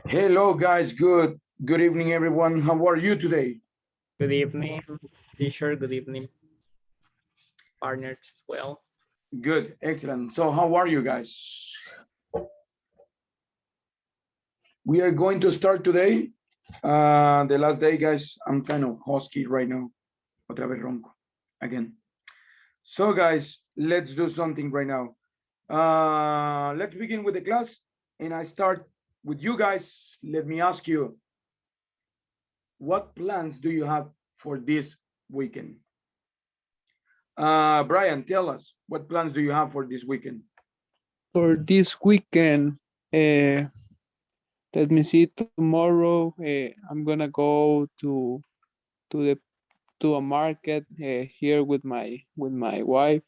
Hello, guys. Good evening, everyone. How are you today? Good evening, teacher. Good evening, partners as well. Good, excellent. So, how are you guys? We are going to start today. The last day, guys. I'm kind of husky right now. Otra vez ronco again. So, guys, let's do something right now. Let's begin with the class, and I start with you guys. Let me ask you, what plans do you have for this weekend? Brian, tell us, what plans do you have for this weekend? For this weekend, let me see. Tomorrow, I'm gonna go to the to a market here with my wife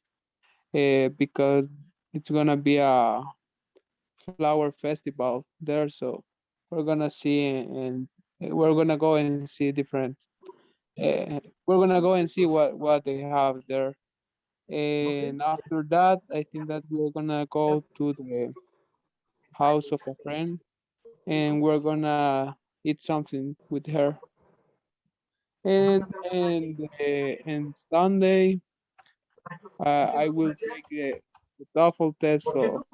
because it's gonna be a flower festival there. So we're gonna see and we're gonna go and see different. We're gonna go and see what they have there. And after that, I think that we're gonna go to the house of a friend and we're gonna eat something with her. And Sunday, I will take the TOEFL test. So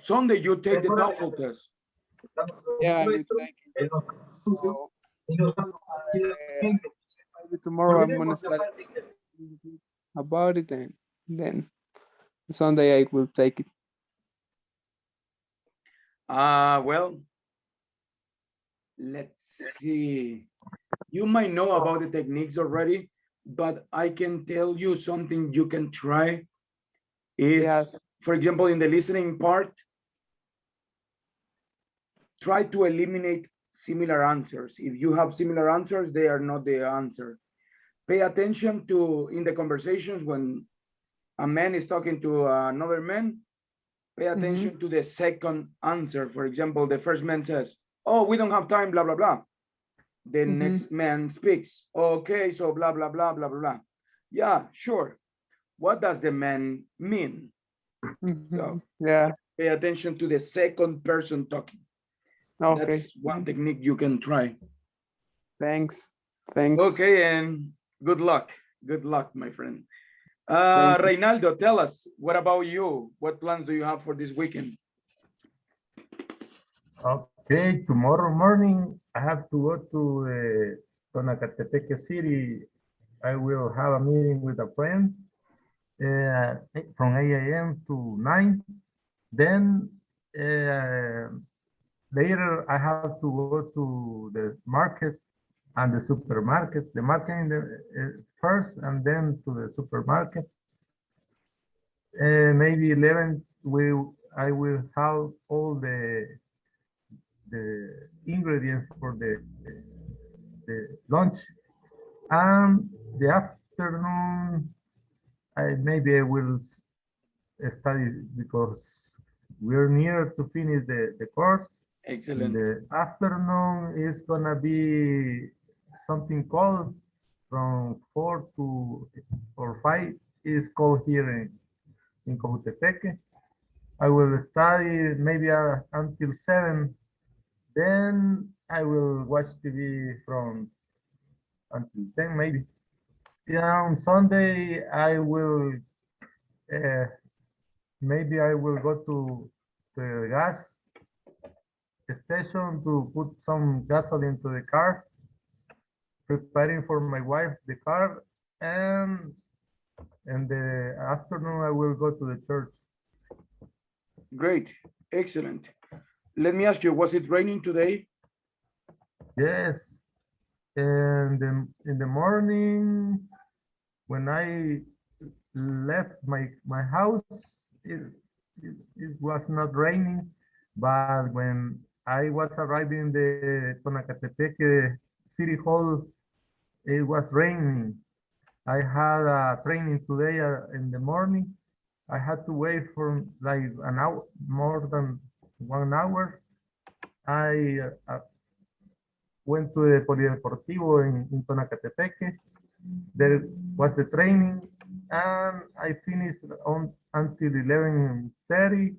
Sunday, you take the TOEFL test. yeah, I will take it. So maybe tomorrow I'm gonna study about it, and then Sunday I will take it. Well, let's see. You might know about the techniques already, but I can tell you something you can try is, Yeah. for example, in the listening part, try to eliminate similar answers. If you have similar answers, they are not the answer. Pay attention to, in the conversations, when a man is talking to another man, pay attention to the second answer. For example, the first man says, oh, we don't have time, blah, blah, blah. The next man speaks, okay, so blah, blah, blah, blah, blah, blah. Yeah, sure. What does the man mean? So Yeah. pay attention to the second person talking. Okay. That's one technique you can try. Thanks. Thanks. Okay, and good luck. Good luck, my friend. Thank you. Reynaldo, tell us, what about you? What plans do you have for this weekend? Okay, tomorrow morning I have to go to Tonacatepeque City. I will have a meeting with a friend from 8 a.m. to 9. Then later I have to go to the market and the supermarket. The market in the, first and then to the supermarket. Maybe 11 I will have all the ingredients for the lunch, and the afternoon maybe I will study because we're near to finish the course. Excellent. The afternoon is gonna be something called from 4 to or 5 is called here in Cojutepeque. I will study maybe until 7. Then I will watch TV from until 10 maybe. Yeah, on Sunday I will maybe I will go to the gas station to put some gasoline to the car, preparing for my wife the car, and in the afternoon I will go to the church. Great, excellent. Let me ask you, was it raining today? Yes, and in the morning when I left my house, it was not raining, but when I was arriving the Tonacatepeque City Hall, it was raining. I had a training today in the morning. I had to wait for like an hour, more than 1 hour. I went to the Polideportivo in Tonacatepeque. There was the training, and I finished on until 11:30.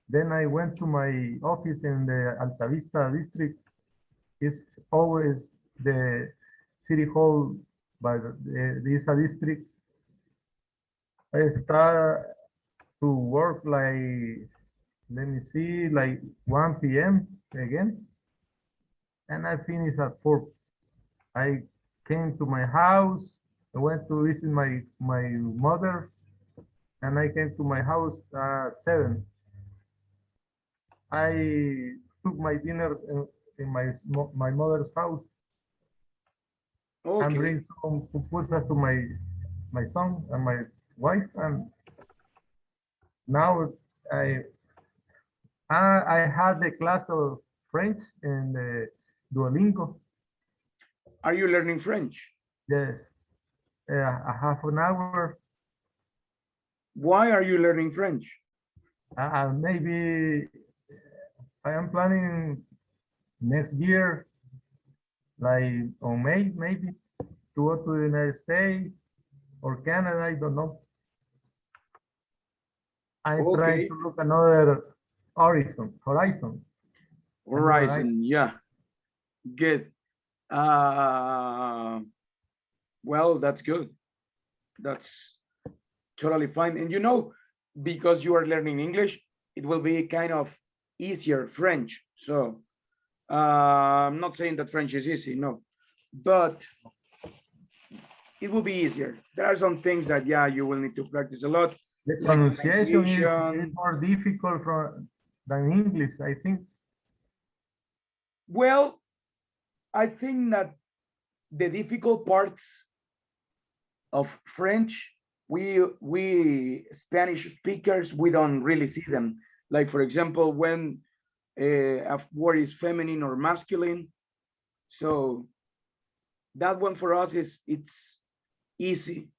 Then I went to my office in the Altavista district. It's always the city hall by this district. I start to work like, let me see, like 1 p.m. again, and I finish at 4. I came to my house. I went to visit my mother, and I came to my house at 7. I took my dinner in my mother's house and Okay, bring some pupusas to my son and my wife, and now I I had the class of French in the Duolingo. are you learning French? Yes, a half an hour. Why are you learning French? Maybe I am planning next year, like on May, maybe to go to the United States or Canada. I don't know. I'm trying Okay, to look another horizon. A new horizon. Horizon, yeah, good. Uh, well, that's good. That's totally fine. And you know, because you are learning English, it will be kind of easier French. So I'm not saying that French is easy, no, but it will be easier. There are some things that, yeah, you will need to practice a lot, The like pronunciation is pronunciation. more difficult than English, I think. Well, I think that the difficult parts of French, we Spanish speakers, we don't really see them. Like for example, when a word is feminine or masculine. So that one for us is it's easy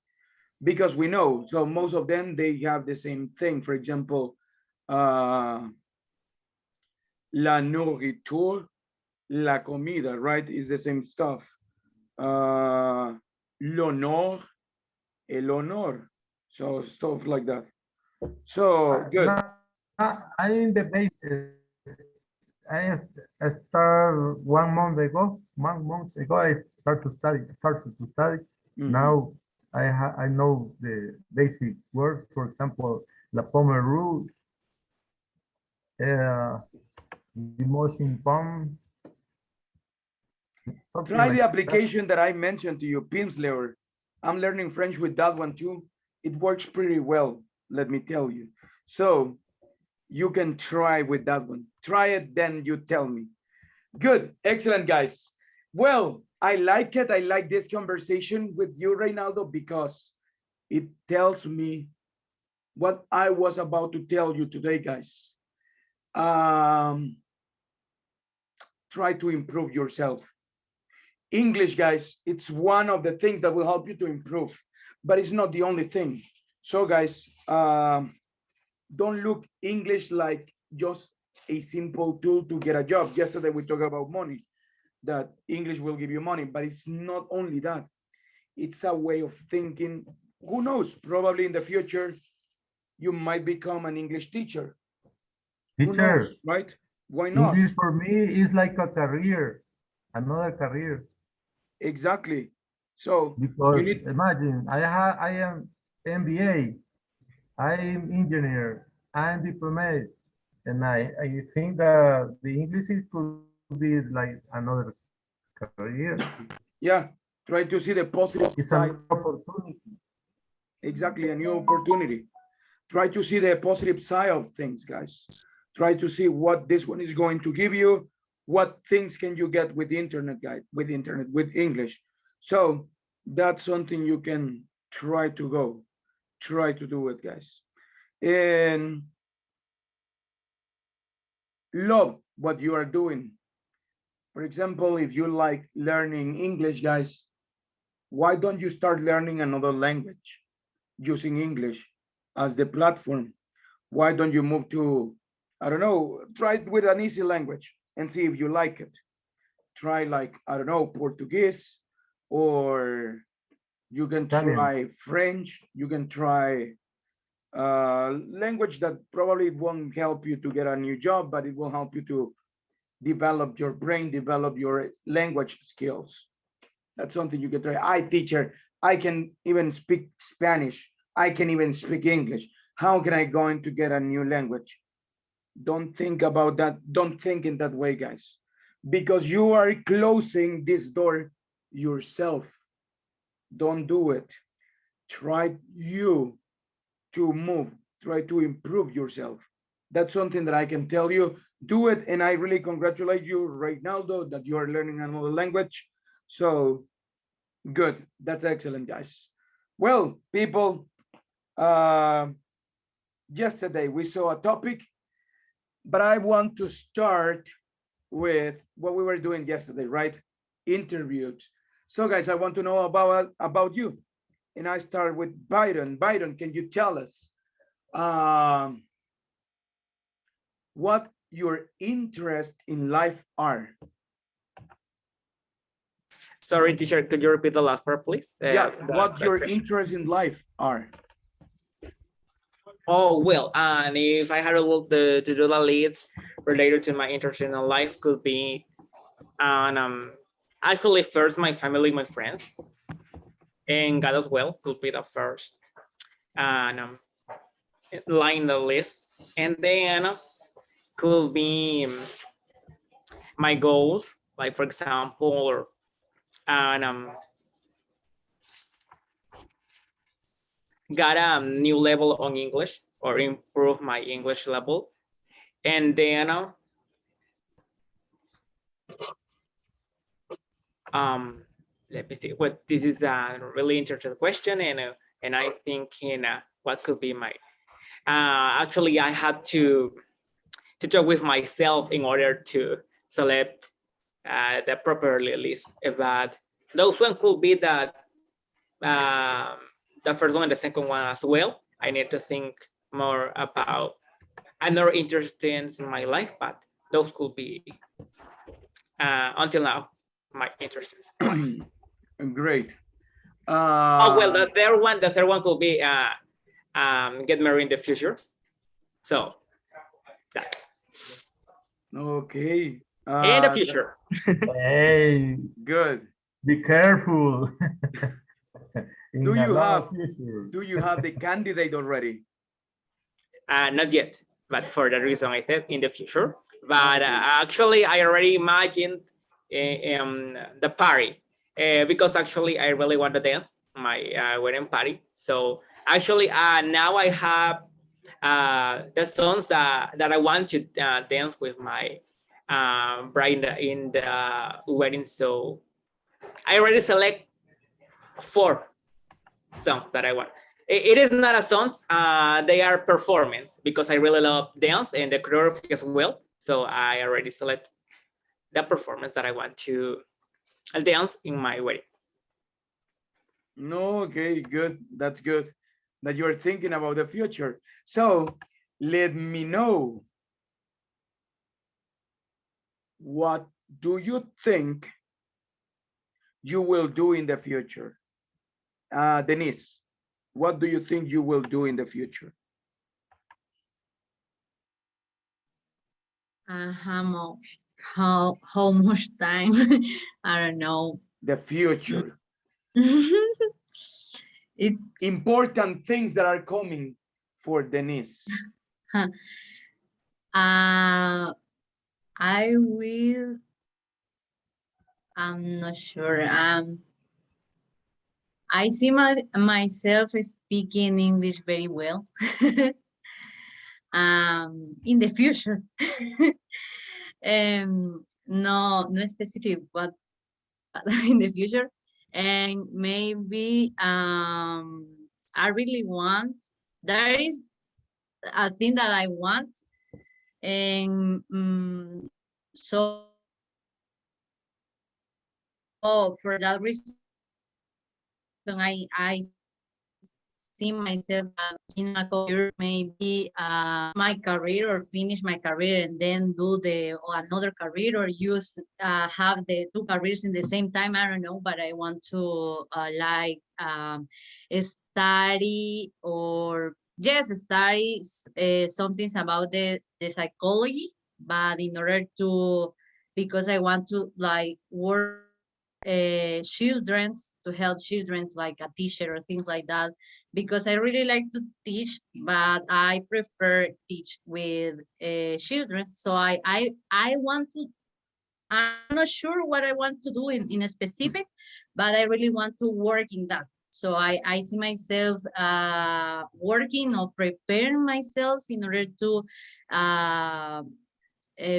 because we know. So most of them they have the same thing. For example, la nourriture, la comida, right? Is the same stuff. L'honneur, el honor. So stuff like that. So good. I in the base. I start 1 month ago. 1 month ago, I started to study. Mhm. Now I know the basic words. For example, la pomme rouge, uh, emotion pomme, something Try the like that. application that I mentioned to you, Pimsleur. I'm learning French with that one too. It works pretty well, let me tell you. So you can try with that one. Try it, then you tell me. Good, excellent, guys. Well, I like it. I like this conversation with you, Reynaldo, because it tells me what I was about to tell you today, guys. Try to improve yourself. English, guys, it's one of the things that will help you to improve, but it's not the only thing. So, guys, don't look English like just a simple tool to get a job. Yesterday, we talked about money, that English will give you money, but it's not only that. It's a way of thinking. Who knows? Probably in the future, you might become an English teacher. Who knows, Teacher, right? Why not? English for me is like a career, another career. Exactly. So you Because need, imagine I am MBA, I'm engineer, I'm diplomat, and I think that the English could be like another career. yeah, try to see the positive It's an side. opportunity. Exactly, a new opportunity. Try to see the positive side of things, guys. Try to see what this one is going to give you. What things can you get with the internet, guys, with internet, with English. So that's something you can try to go. Try to do it, guys. And love what you are doing. For example, if you like learning English, guys, why don't you start learning another language using English as the platform? Why don't you move to, I don't know, try it with an easy language and see if you like it. Try like, I don't know, Portuguese or You can Italian. try French. You can try language that probably won't help you to get a new job, but it will help you to develop your brain, develop your language skills. That's something you can try. Teacher, I can even speak Spanish. I can even speak English. How can I going to get a new language? Don't think about that. Don't think in that way, guys, because you are closing this door yourself. Don't do it. Try you to move, try to improve yourself. That's something that I can tell you. Do it, and I really congratulate you right now, though, that you are learning another language. So good. That's excellent, guys. Well, people, yesterday we saw a topic, but I want to start with what we were doing yesterday, right? Interviews. So, guys, I want to know about you, and I start with Byron. Byron, can you tell us what your interest in life are? Sorry, teacher, could you repeat the last part, please? Yeah, what the your question. interest in life are? Oh, well, and if I had a look to do the leads related to my interest in life could be, actually first my family, my friends, and God as well could be the first line the list, and then could be my goals, like for example, and got a new level on English or improve my English level, and then let me see. What this is a really interesting question, and I think in what could be my. Actually, I had to talk with myself in order to select the proper list. But those one could be that the first one and the second one as well. I need to think more about another interest in my life, but those could be until now my interests. Great. Oh well, the third one could be get married in the future. So that Okay. in the future. Hey, Good. be careful. In Do a you long have future. do you have the candidate already? Not yet, but for the reason I said in the future. But Okay. actually, I already imagined the party because actually I really want to dance my wedding party. So actually, now I have the songs that I want to dance with my bride in the wedding. So I already select 4 songs that I want. It is not a song, they are performance because I really love dance and the choreography as well. So I already select the performance that I want to dance in my wedding. No, okay, good. That's good that you're thinking about the future. So let me know, what do you think you will do in the future? Denise, what do you think you will do in the future? How much time? I don't know. The future. It Important things that are coming for Denise. I will. I'm not sure. I see myself speaking English very well. In the future. No specific what in the future, and maybe I really want. There is a thing that I want, and so for that reason, I see myself in a career, maybe my career or finish my career and then do another career or use have the two careers in the same time. I don't know, but I want to study or yes, study something about the psychology, but in order to because I want to like work children's to help children's like a teacher or things like that because I really like to teach but I prefer teach with children so I want to I'm not sure what I want to do in a specific but I really want to work in that so I see myself working or preparing myself in order to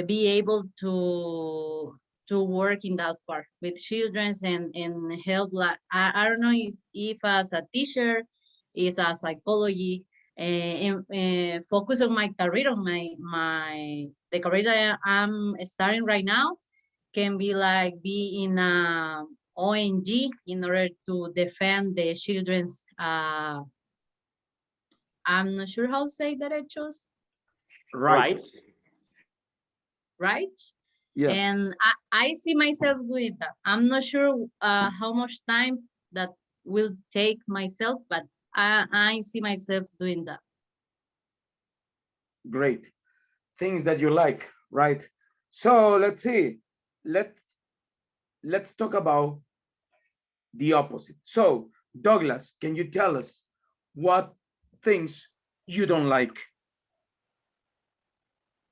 be able to work in that part with children and help like I don't know if as a teacher is a psychology and focus on my career on the career that I'm starting right now can be like be in a ONG in order to defend the children's I'm not sure how to say that I chose Right. right Yes. and I see myself doing that. I'm not sure how much time that will take myself, but I see myself doing that. Great. Things that you like, right? So let's see. Let's talk about the opposite. So Douglas, can you tell us what things you don't like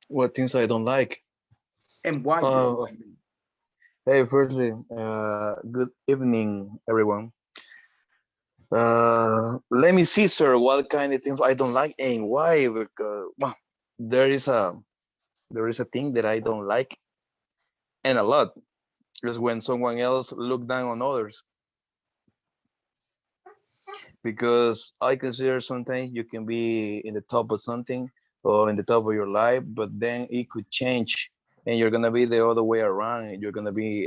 What things I don't like? and why you don't Uh, like them? Hey, firstly, good evening, everyone. Let me see, sir, what kind of things I don't like and why. Because well, there is a thing that I don't like, and a lot is when someone else look down on others. Because I consider sometimes you can be in the top of something or in the top of your life, but then it could change and you're gonna be the other way around and you're gonna be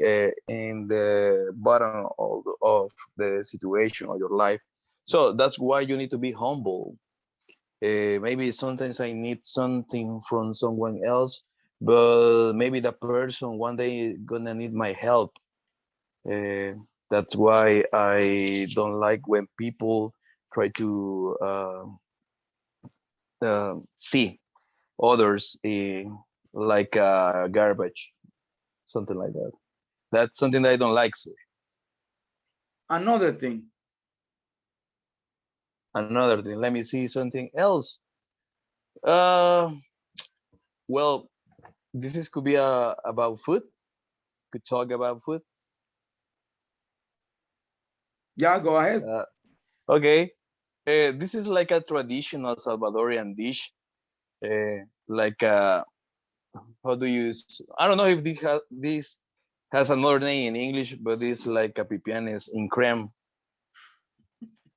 in the bottom of the situation of your life. So that's why you need to be humble. Maybe sometimes I need something from someone else, but maybe the person one day gonna need my help. Uh, that's why I don't like when people try to see others like garbage, something like that. That's something that I don't like, sir. Another thing. Another thing, let me see something else. Uh, well, could be about food. Could talk about food. Yeah, go ahead. Okay. This is like a traditional Salvadorian dish. Like how do you? I don't know if this has another name in English, but it's like a pipianes in creme.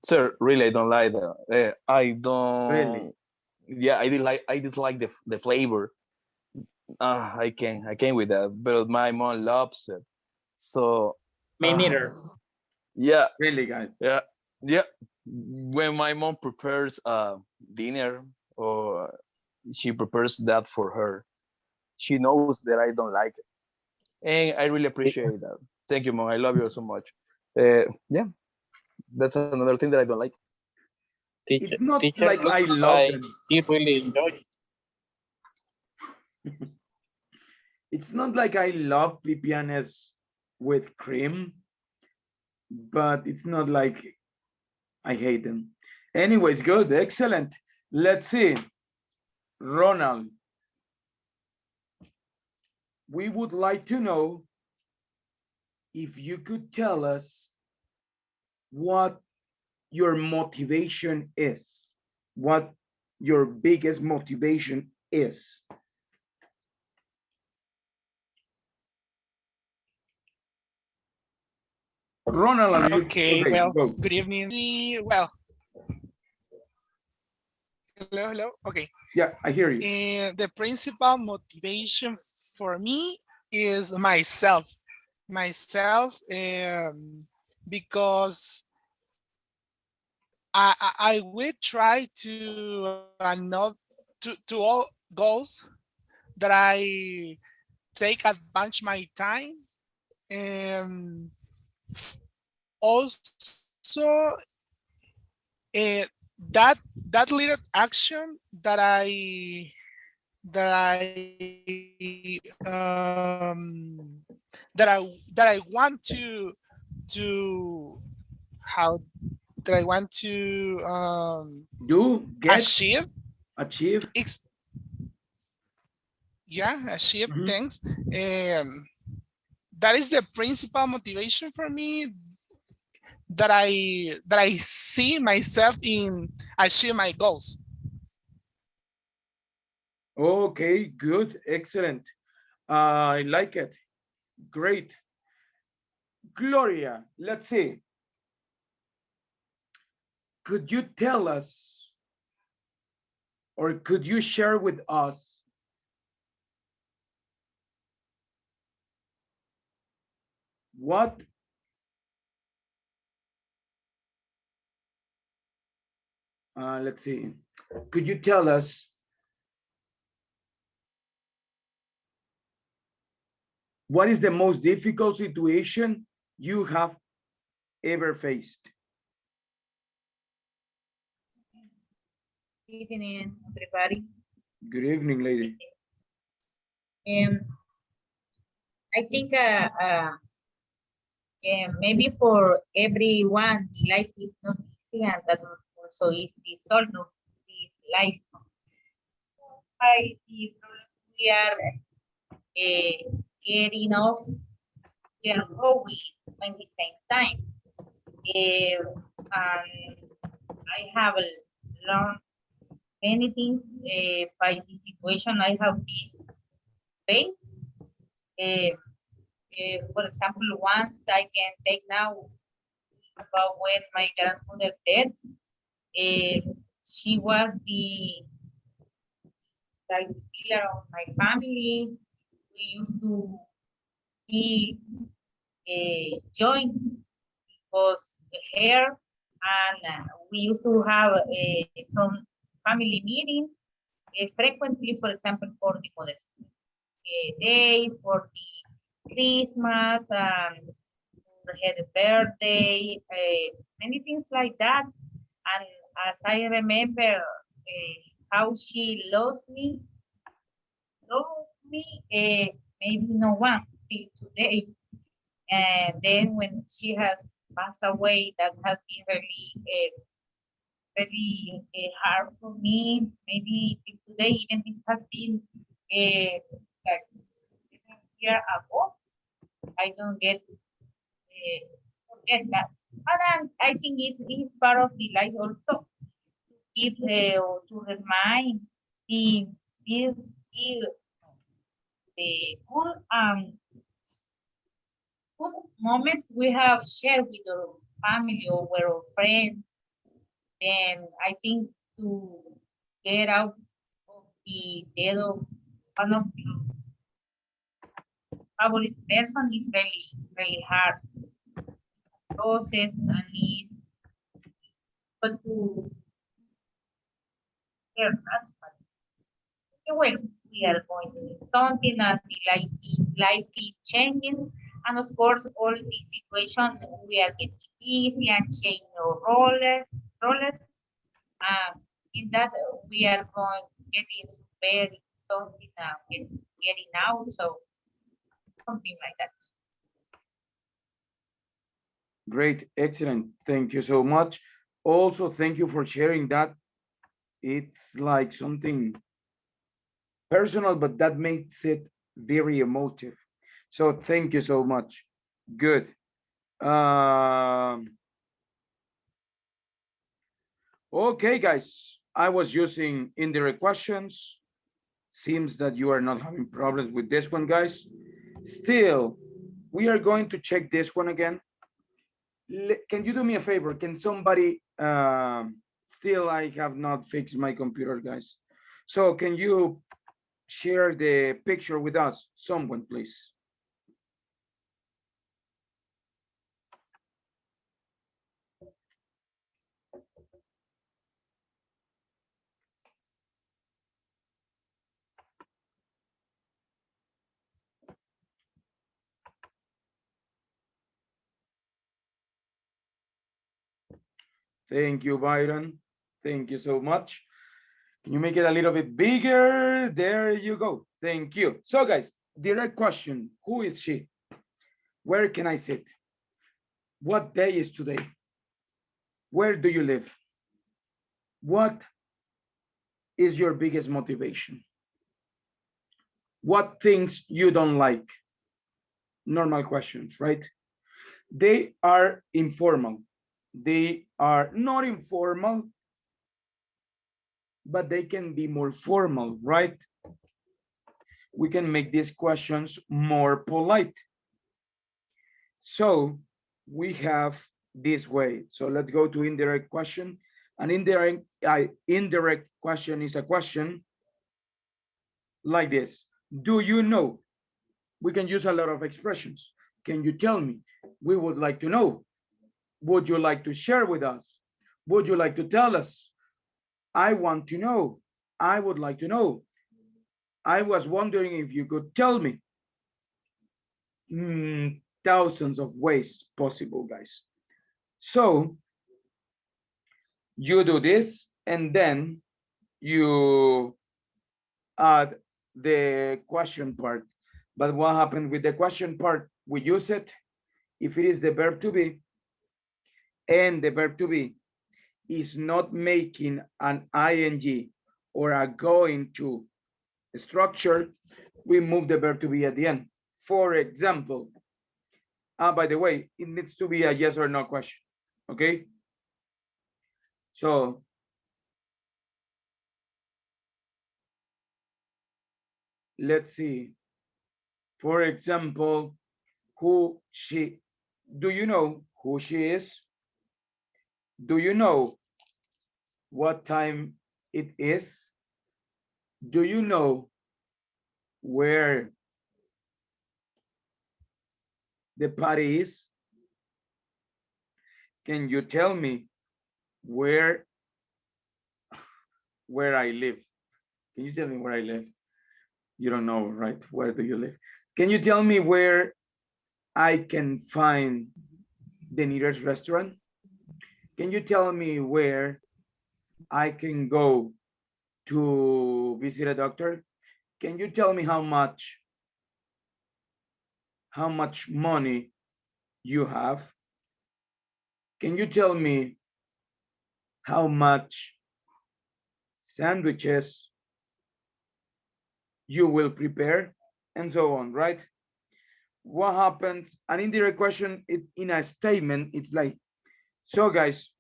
Sir, really, I don't like that. I don't. Really? Yeah, I dislike the flavor. I can't with that. But my mom loves it. So. Me neither. Yeah. Really, guys? Yeah. Yeah. When my mom prepares dinner or she prepares that for her, she knows that I don't like it, and I really appreciate that. Thank you, mom. I love you so much. Yeah, that's another thing that I don't like. It's not Teacher like I looks love like them. he really enjoyed it. It's not like I love pipianes with cream, but it's not like I hate them. Anyways, good, excellent. Let's see. Ronald, we would like to know if you could tell us what your motivation is, what your biggest motivation is. Ronald, are you Okay, well, go. good evening. Well, hello. Okay. Yeah, I hear you. And the principal motivation for me is myself. Myself, because I will try to not to all goals that I take advantage my time, and also that little action that I want to how that I want to Do, get, achieve. achieve. It's yeah, achieve Mhm. things. That is the principal motivation for me, that I see myself in achieve my goals. Okay, good, excellent. I like it. Great. Gloria, let's see. Could you tell us, or could you share with us what let's see. Could you tell us what is the most difficult situation you have ever faced? Good evening, everybody. Good evening, lady. Um, I think maybe for everyone, life is not easy, and that also is the sort of this life. If we are getting off, we are growing at the same time. And I have learned many things by the situation I have been faced. For example, once I can take now about when my grandmother died. She was the like pillar of my family. We used to be joined because her, and we used to have some family meetings frequently. For example, for the Mother's Day, for the Christmas, her birthday, many things like that. And as I remember how she lost me, maybe no one till today. And then when she has passed away, that has been very hard for me. Maybe till today, even this has been like 7 years ago. I don't get forget that. But I think it's part of the life also. If to remind the the, the good moments we have shared with our family or with our friends, then I think to get out of the death of one of your favorite person is really hard process, and is but to share that. Anyway, we are going to do something until I see life is changing. And of course, all the situation we are getting easy and change our roles. In that we are going getting super something getting out. So something like that. Great, excellent. Thank you so much. Also, thank you for sharing that. It's like something personal, but that makes it very emotive. So thank you so much. Good. Okay, guys, I was using indirect questions. Seems that you are not having problems with this one, guys. Still, we are going to check this one again. Can you do me a favor? Can somebody, still I have not fixed my computer, guys. So can you share the picture with us? Someone, please. Thank you, Byron. Thank you so much. Can you make it a little bit bigger? There you go. Thank you. So guys, direct question. Who is she? Where can I sit? What day is today? Where do you live? What is your biggest motivation? What things you don't like? Normal questions, right? They are informal. They are not informal, but they can be more formal, right? We can make these questions more polite. So we have this way. So let's go to indirect question. An indirect question is a question like this. Do you know? We can use a lot of expressions. Can you tell me? We would like to know. Would you like to share with us? Would you like to tell us? I want to know. I would like to know. I was wondering if you could tell me. Thousands of ways possible, guys. So you do this, and then you add the question part. But what happened with the question part? We use it if it is the verb to be, and the verb to be is not making an ing or a going to structure, we move the verb to be at the end. For example, by the way, it needs to be a yes or no question, okay? So let's see. For example, who she, do you know who she is? Do you know what time it is? Do you know where the party is? Can you tell me where I live? Can you tell me where I live? You don't know, right? Where do you live? Can you tell me where I can find the nearest restaurant? Can you tell me where I can go to visit a doctor? Can you tell me how much money you have? Can you tell me how much sandwiches you will prepare, and so on, right? What happens? An indirect question in a statement, it's like, so guys,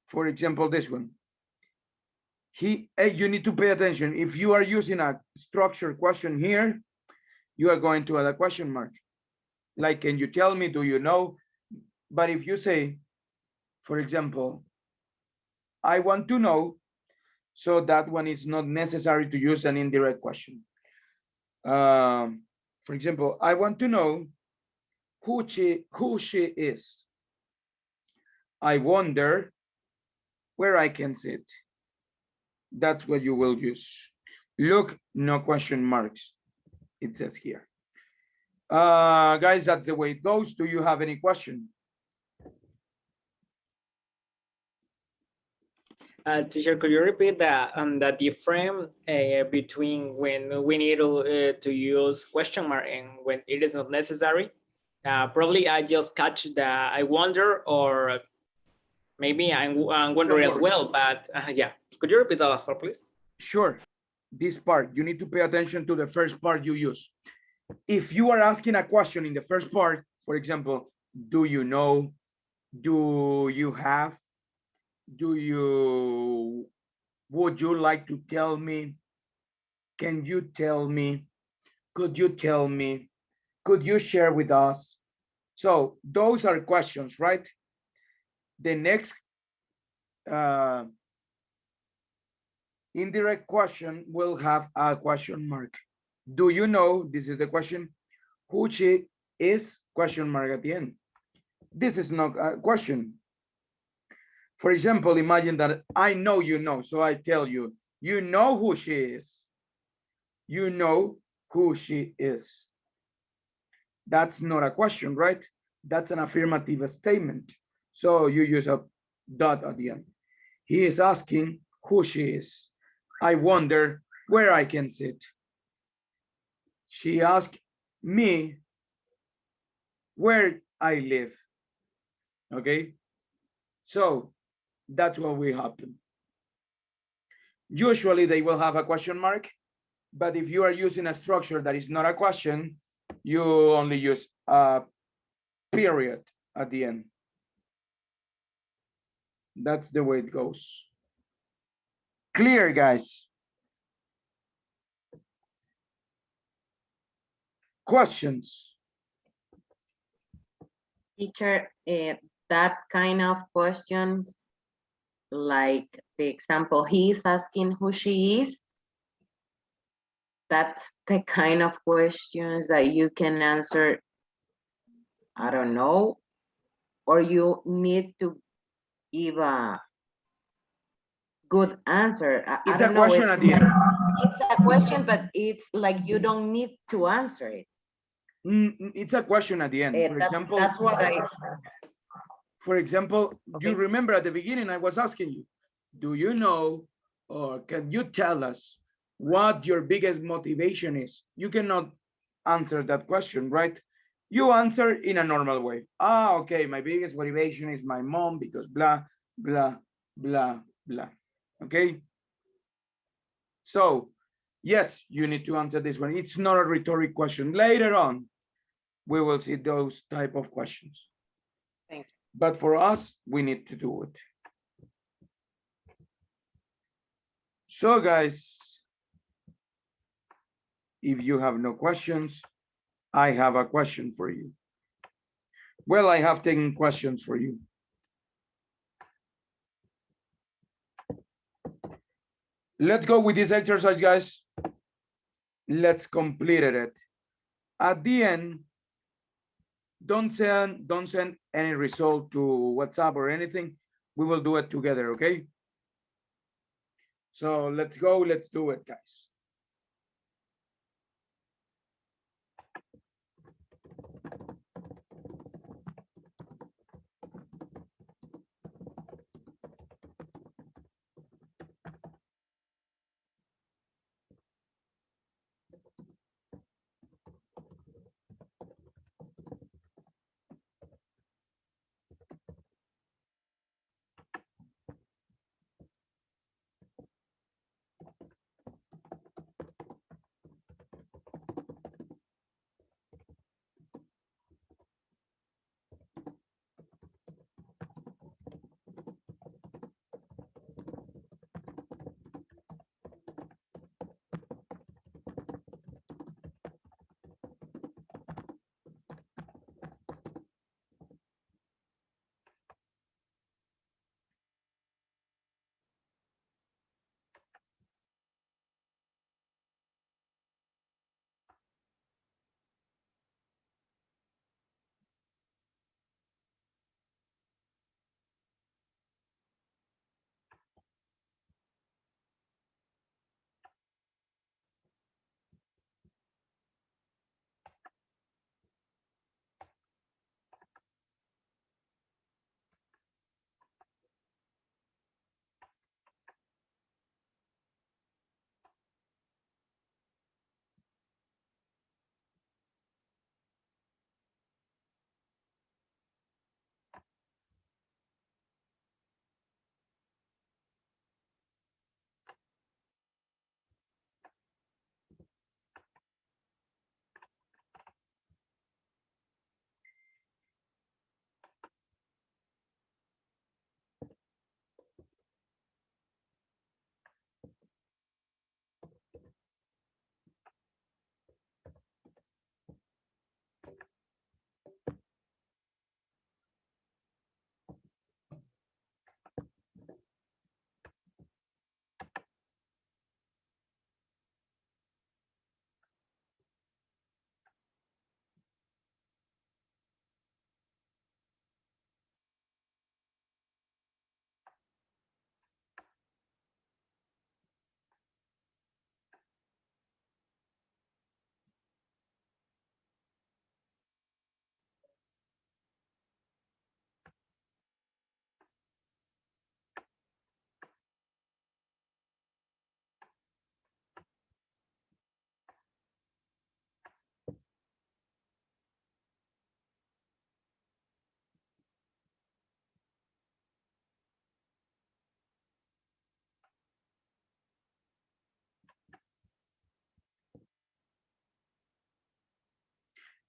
for example, this one, you need to pay attention. If you are using a structured question here, you are going to add a question mark. Like, can you tell me, do you know? But if you say, for example, I want to know, so that one is not necessary to use an indirect question. For example, I want to know who she is. I wonder where I can sit. That's what you will use. Look, no question marks. It says here. Guys, that's the way it goes. Do you have any question? Teacher, could you repeat the difference between when we need to use question mark and when it is not necessary? Probably I just catch the I wonder, or maybe I'm wondering as well, but yeah. Could you repeat the last part, please? Sure. This part, you need to pay attention to the first part you use. If you are asking a question in the first part, for example, do you know? Do you have? Would you like to tell me? Can you tell me? Could you tell me? Could you share with us? So those are questions, right? The next indirect question will have a question mark. Do you know? This is the question. Who she is? Question mark at the end. This is not a question. For example, imagine that I know you know, so I tell you, you know who she is. You know who she is. That's not a question, right? That's an affirmative statement. So you use a dot at the end. He is asking who she is. I wonder where I can sit. She asked me where I live. Okay, so that's what will happen. Usually they will have a question mark, but if you are using a structure that is not a question, you only use a period at the end. That's the way it goes. Clear, guys? Questions? Teacher, that kind of questions, like the example, he is asking who she is. That's the kind of questions that you can answer, I don't know, or you need to give a good answer. I It's a don't know, question at the end. it's a question, but it's like you don't need to answer it. It's a question at the end. For example, That's what for example, you Okay. remember at the beginning, I was asking you, do you know, or can you tell us what your biggest motivation is? You cannot answer that question, right? You answer in a normal way. Ah, okay, my biggest motivation is my mom because blah, blah, blah, blah. Okay. So, yes, you need to answer this one. It's not a rhetoric question. Later on, we will see those type of questions. Thank you. But for us, we need to do it. So guys, if you have no questions, I have a question for you. Well, I have 10 questions for you. Let's go with this exercise, guys. Let's complete it. At the end, don't send any result to WhatsApp or anything. We will do it together, okay? So let's go, let's do it, guys.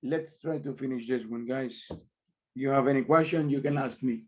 Let's try to finish this one, guys. You have any question, you can ask me.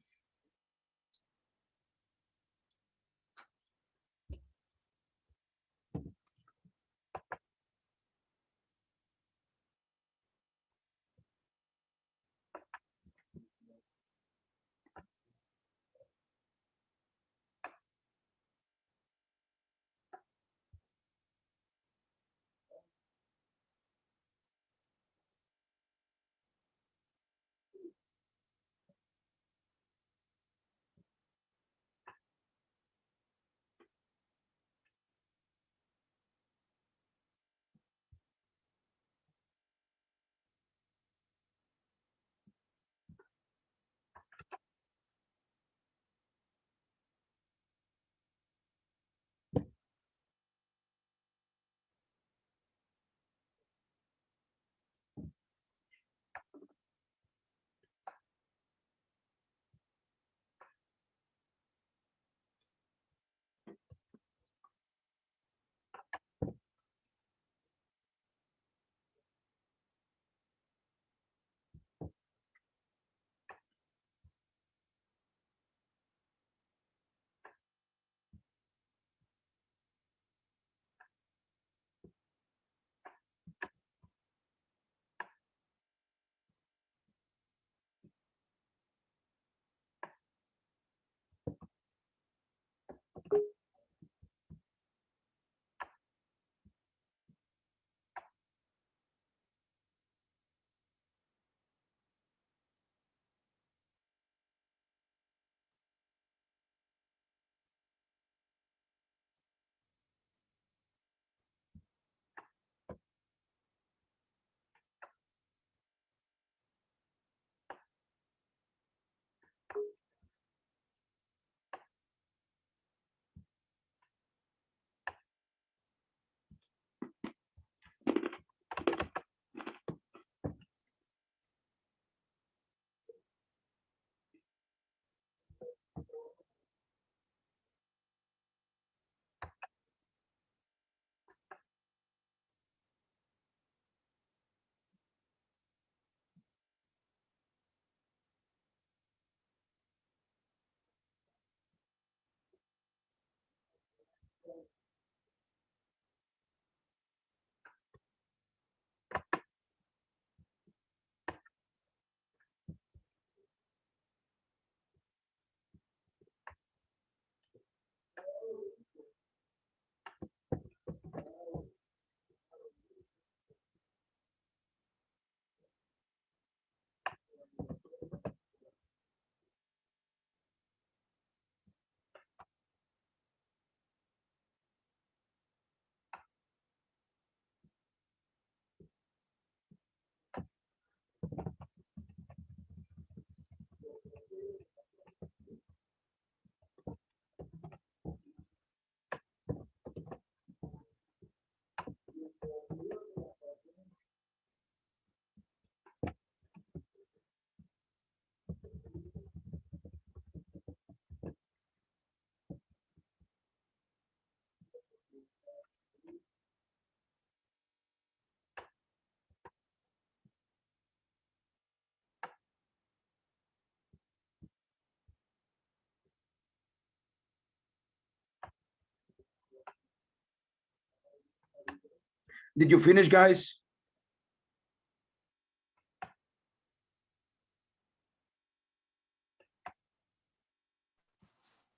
Did you finish, guys?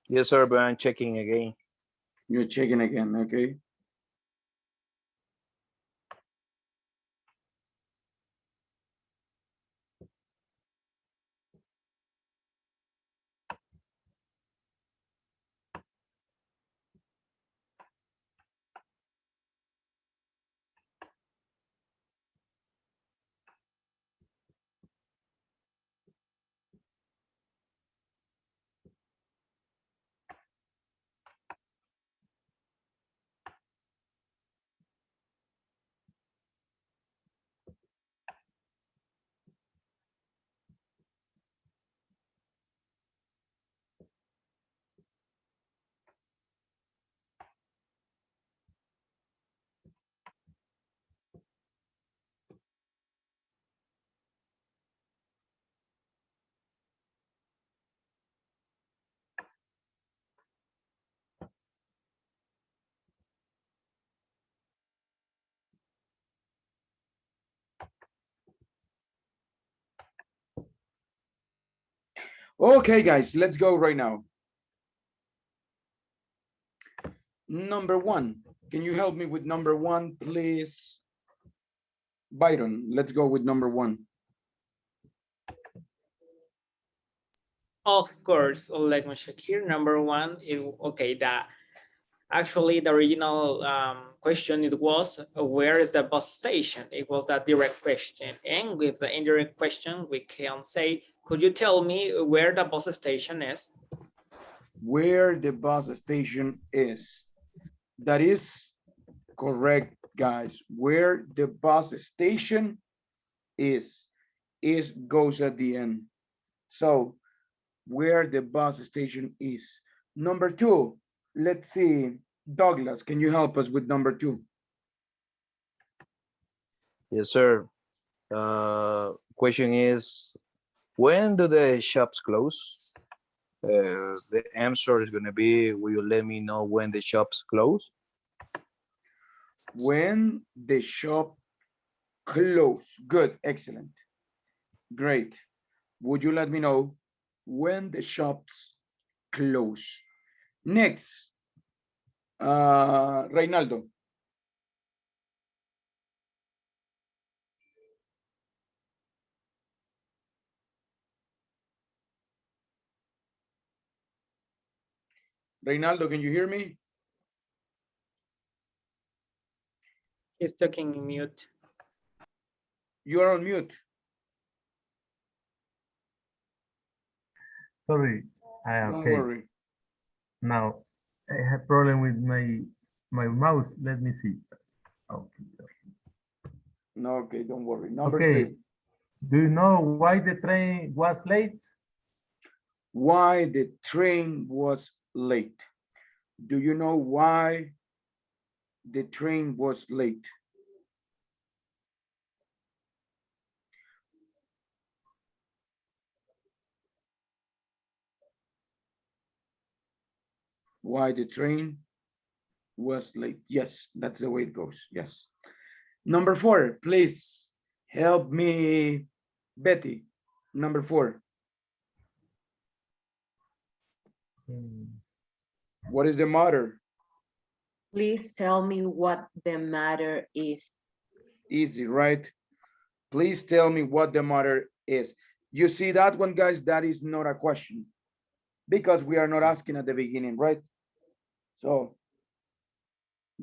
Yes, sir, but I'm checking again. You're checking again, okay? Okay, guys, let's go right now. Number one, can you help me with number one, please? Byron, let's go with number one. Of course, let me check here. Number one, okay, actually the original question, it was, where is the bus station? It was that direct question. And with the indirect question, we can say, could you tell me where the bus station is? Where the bus station is. That is correct, guys. Where the bus station is goes at the end. So where the bus station is. Number two, let's see. Douglas, can you help us with number two? Yes, sir. Question is, when do the shops close? The answer is going to be, will you let me know when the shops close? When the shop close. Good, excellent. Great. Would you let me know when the shops close? Next, Reynaldo. Reynaldo, can you hear me? He's talking in mute. You are on mute. Sorry. Don't Okay. worry. Now I have problem with my mouse. Let me see. Okay. No, okay, don't worry. Number Okay. three. Do you know why the train was late? Why the train was late? Do you know why the train was late? Why the train was late? Yes, that's the way it goes. Yes. Number four, please help me, Betty. Number four. What is the matter? Please tell me what the matter is. Easy, right? Please tell me what the matter is. You see that one, guys? That is not a question because we are not asking at the beginning, right? So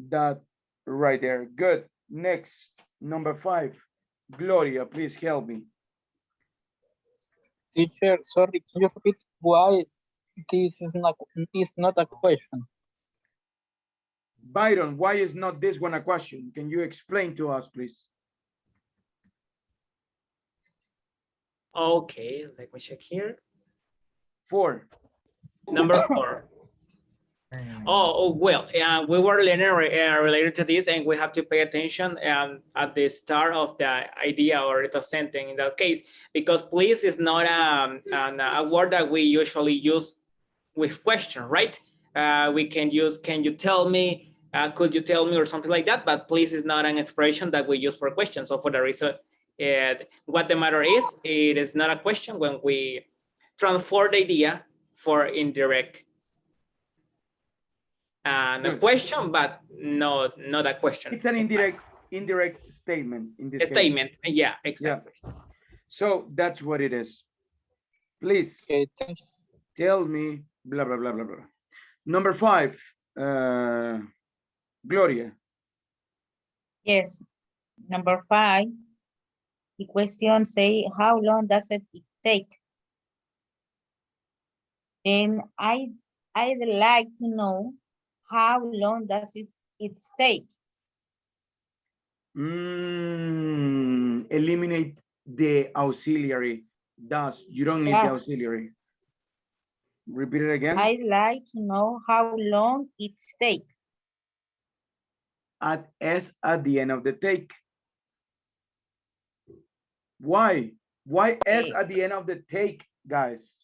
that right there. Good. Next, number five. Gloria, please help me. Teacher, sorry, can you repeat why this is not a question? Byron, why is not this one a question? Can you explain to us, please? Okay, let me check here. Four. Number four. Well, we were learning related to this, and we have to pay attention at the start of the idea or the sentence in that case, because please is not a word that we usually use with question, right? We can use, can you tell me, could you tell me, or something like that, but please is not an expression that we use for questions. So for the reason, what the matter is, it is not a question when we transform the idea for indirect and a question, but not a question. It's an indirect statement in this statement. case. Yeah, exactly. Yeah. So that's what it is. Please tell me blah blah blah blah blah. Number five, Gloria. Yes. Number five, the question say, how long does it take? And I'd like to know how long does it take? Eliminate the auxiliary. Does. You don't need the auxiliary. Repeat it again. I'd like to know how long it takes. Add S at the end of the take. Why? Why S at the end of the take, guys?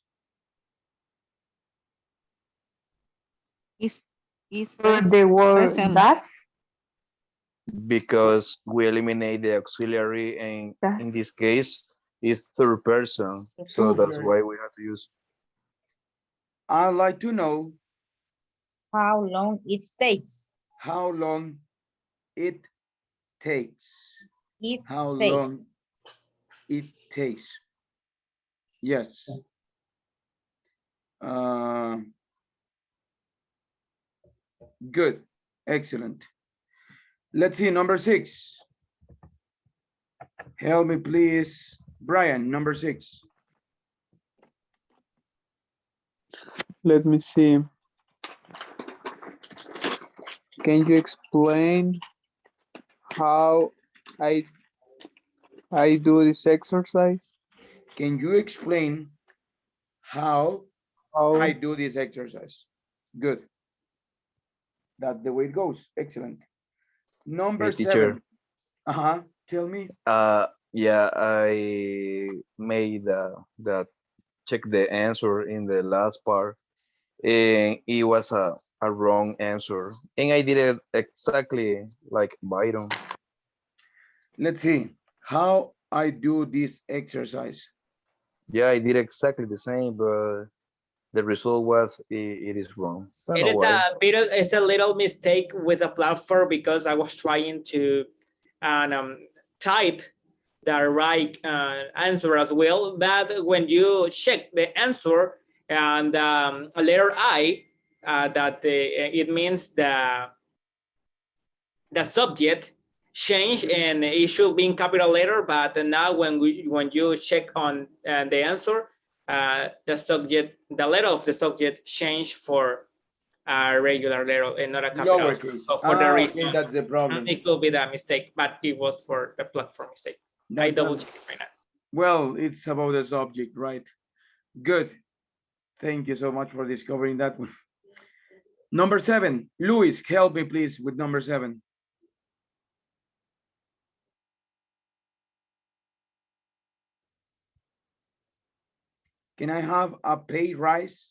Is the word that? Because we eliminate the auxiliary, and in this case, it's third person. So that's why we have to use I'd like to know How long it takes. how long it takes. It How takes. long it takes. Yes. Good. Excellent. Let's see, number 6. Help me, please. Brian, number 6. Let me see. Can you explain how I do this exercise? Can you explain how How I do this exercise? Good. That's the way it goes. Excellent. Number Hey, 7. teacher. Tell me. Yeah, I made that check the answer in the last part, and it was a wrong answer, and I did it exactly like Byron. Let's see how I do this exercise. Yeah, I did exactly the same, but the result was it is wrong. I don't It know is why. it's a little mistake with the platform because I was trying to type the right answer as well. But when you check the answer and a letter I, it means the subject change and it should be in capital letter. But now when you check on the answer, the subject, the letter of the subject change for a regular letter and not a capital. Lowercase. So for the Okay, reason, that's the problem. it could be that mistake, but it was for the platform mistake. I double check it right now. Well, it's about the subject, right? Good. Thank you so much for discovering that one. Number 7. Luis, help me please with number 7. Can I have a pay rise?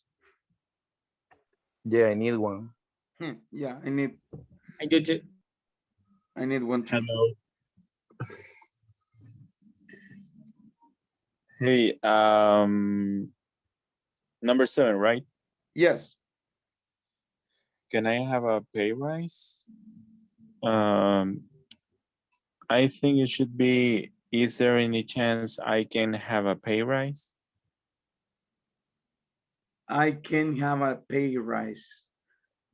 Yeah, I need one. Yeah, I do too. I need one too. Hello. Hey, number 7, right? Yes. Can I have a pay rise? I think it should be, is there any chance I can have a pay rise? I can have a pay rise.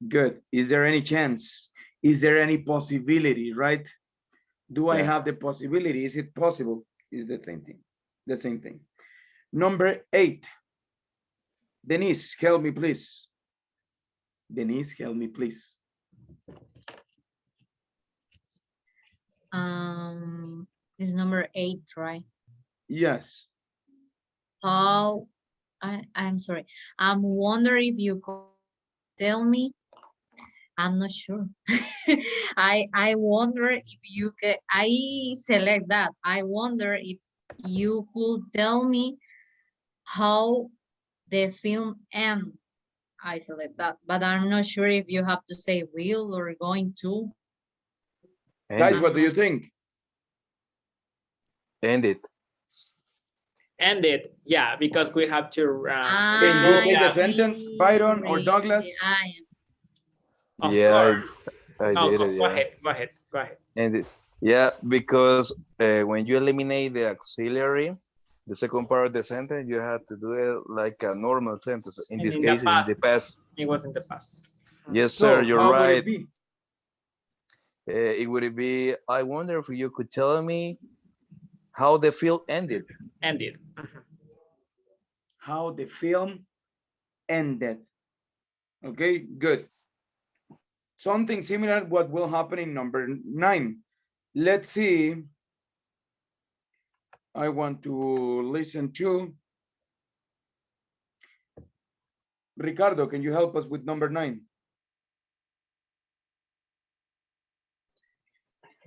Good. Is there any chance? Is there any possibility, right? Do I Yeah. have the possibility? Is it possible? Is the same thing. The same thing. Number 8. Denise, help me, please. Denise, help me, please. It's number 8, right? Yes. How, I'm sorry. I'm wondering if you could tell me. I'm not sure. I wonder if you can, I select that. I wonder if you could tell me how the film ends. I select that, but I'm not sure if you have to say will or going to. Guys, what do you think? End it. End it. Yeah, because we have to. Can you say the yeah. sentence, Byron or Douglas? Of Yeah, course. I Oh, did it. go Yeah. ahead. Go ahead. Go ahead. And yeah, because when you eliminate the auxiliary, the second part of the sentence, you have to do it like a normal sentence. In this case, it's in the past. It was in the past. Yes, So, sir, you're how would right. it be? It would be, I wonder if you could tell me how the film ended. Ended. How the film ended. Okay, good. Something similar what will happen in number 9. Let's see. I want to listen to Ricardo. Can you help us with number 9?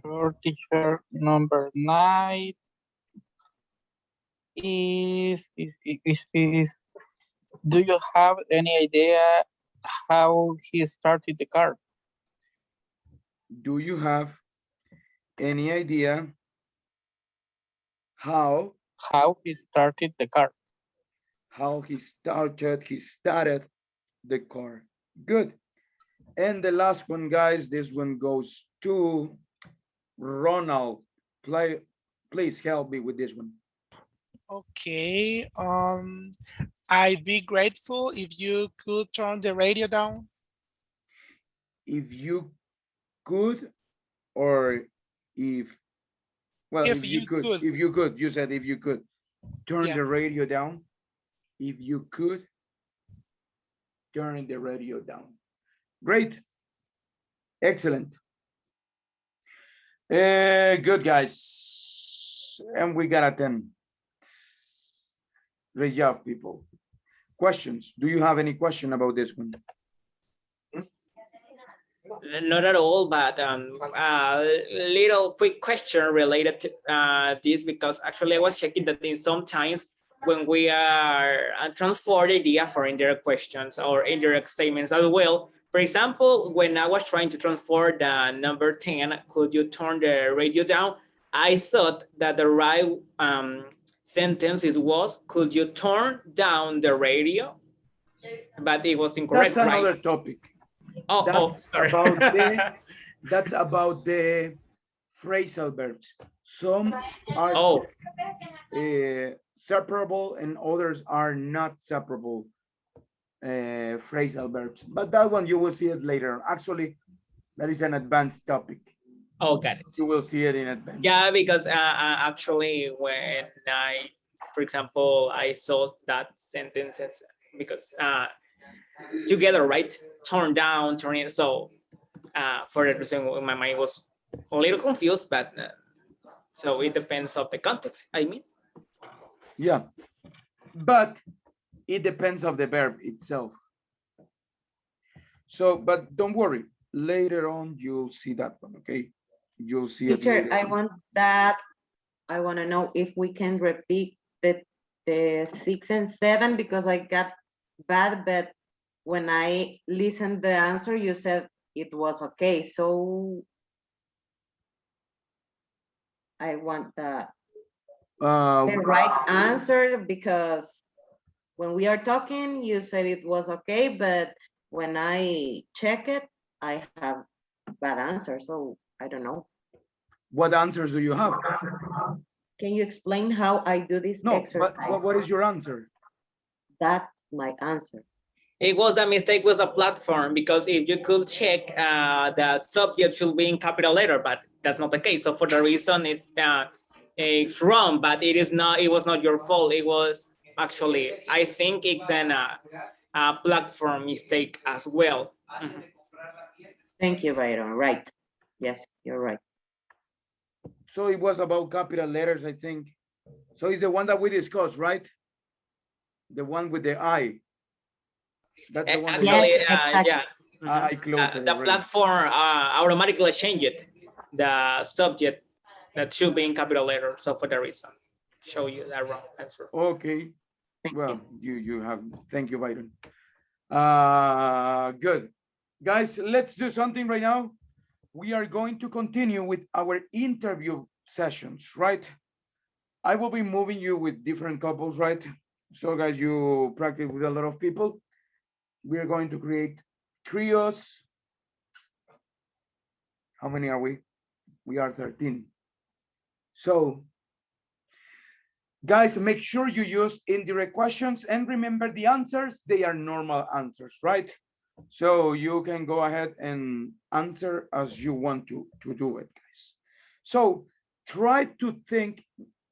Sure, teacher. Number 9 is do you have any idea how he started the car? Do you have any idea how he started the car? How he started the car. Good. And the last one, guys, this one goes to Ronald. Please help me with this one. Okay. I'd be grateful if you could turn the radio down. If you could, or if, well, If if you you could, could. if you could, you said if you could turn Yeah. the radio down. If you could turn the radio down. Great. Excellent. Good, guys. And we got a 10. Great job, people. Questions? Do you have any question about this one? Not at all, but little quick question related to this, because actually I was checking that in sometimes when we are transfer the idea for indirect questions or indirect statements as well. For example, when I was trying to transfer the number 10, could you turn the radio down? I thought that the right sentence was, could you turn down the radio? But it was incorrect, That's right? another topic. Oh, That's sorry. about the that's about the phrasal verbs. Some are separable and others are not separable phrasal verbs. But that one you will see it later. Actually, that is an advanced topic. Oh, got it. You will see it in advance. Yeah, because actually when I, for example, I saw that sentences because together, right? Turn down, turn in. So for that reason, my mind was a little confused, but so it depends of the context, I mean. Yeah, but it depends of the verb itself. So, but don't worry, later on you'll see that one, okay? You'll see it Teacher, later I on. want that. I want to know if we can repeat the 6 and 7 because I got bad, but when I listened the answer, you said it was okay. So I want the right answer because when we are talking, you said it was okay, but when I check it, I have bad answer. So I don't know. What answers do you have? Can you explain how I do this No, exercise? but what is your answer? That's my answer. It was a mistake with the platform because if you could check, the subject should be in capital letter, but that's not the case. So for the reason it's wrong, but it is not. It was not your fault. It was actually, I think it's a platform mistake as well. Mhm. Thank you, Byron. Right. Yes, you're right. So it was about capital letters, I think. So it's the one that we discussed, right? The one with the I. That's the one. that- Actually, Yes, exactly. yeah. I closed it The already. platform automatically changed the subject that should be in capital letter. So for the reason, show you that wrong answer. Okay. Thank Well, you. you have, thank you, Byron. Good. Guys, let's do something right now. We are going to continue with our interview sessions, right? I will be moving you with different couples, right? So guys, you practice with a lot of people. We are going to create trios. How many are we? We are 13. So guys, make sure you use indirect questions and remember the answers, they are normal answers, right? So you can go ahead and answer as you want to do it, guys. So try to think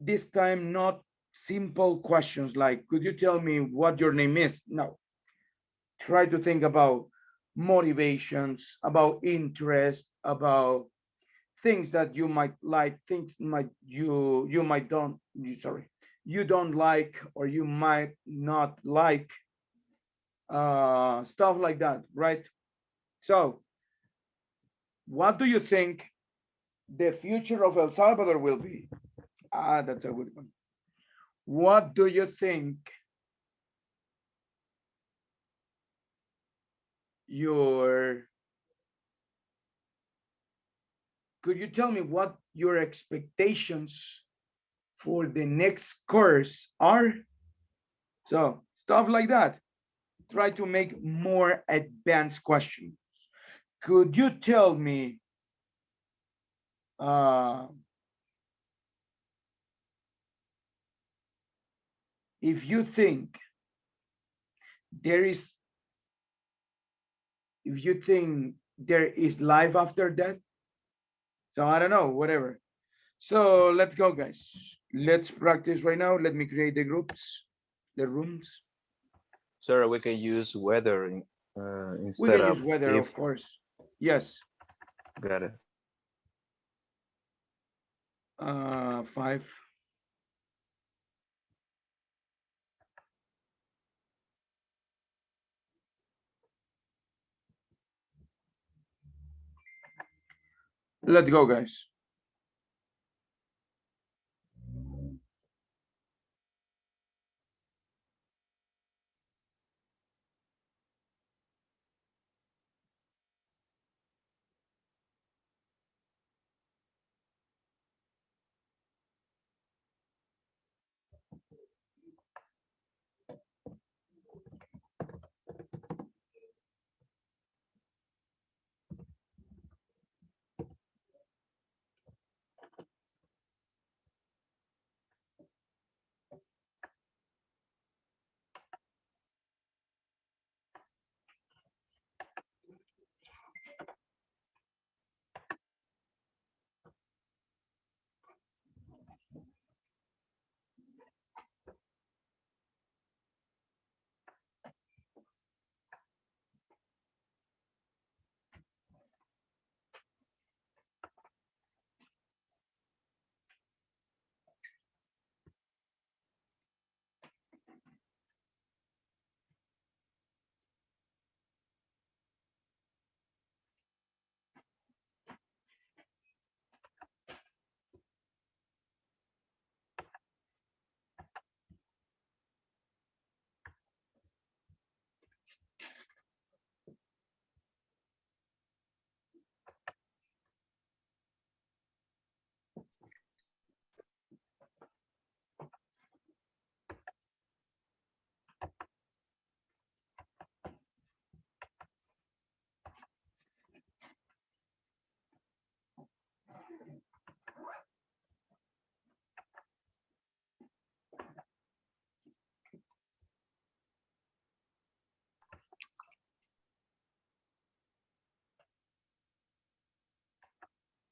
this time not simple questions like, could you tell me what your name is? No. Try to think about motivations, about interest, about things that you might like, things you might don't, sorry, you don't like or you might not like, stuff like that, right? So what do you think the future of El Salvador will be? That's a good one. What do you think could you tell me what your expectations for the next course are? So stuff like that. try to make more advanced questions. Could you tell me if you think there is life after death? So I don't know, whatever. So let's go, guys. Let's practice right now. Let me create the groups, the rooms. Sir, we can use weather We instead can of use weather, if. of course. Yes. Got it. 5. Let's go, guys.